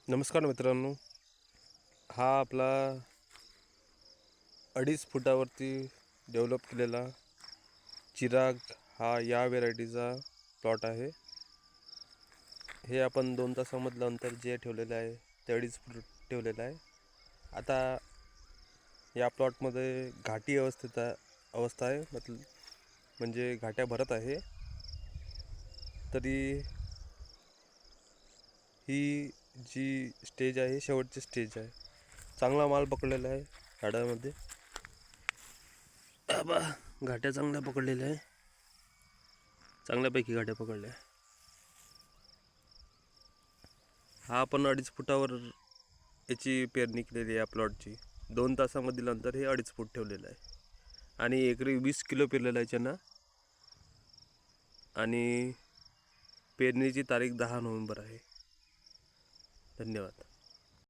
नमस्कार मित्रांनो, हा आपला 2.5 फुटावरती डेव्हलप केलेला चिराग हा या व्हेरायटीचा प्लॉट आहे. हे आपण 2 तासामधलं अंतर जे ठेवलेलं आहे ते 2.5 फूट ठेवलेलं आहे. आता या प्लॉटमध्ये घाटी अवस्था आहे, म्हणजे घाट्या भरत आहे. तरी ही जी स्टेज आहे शेवटची स्टेज आहे. चांगला माल पकडलेला आहे झाडामध्ये. घाट्या चांगल्या पकडलेल्या आहे, चांगल्यापैकी घाट्या पकडल्या. हा आपण 2.5 फुटावर याची पेरणी केलेली आहे. या प्लॉटची 2 तासामधील अंतर हे 2.5 फूट ठेवलेलं आहे आणि एकरी 20 किलो पेरलेला आहे चना. आणि पेरणीची तारीख 10 नोव्हेंबर आहे. धन्यवाद.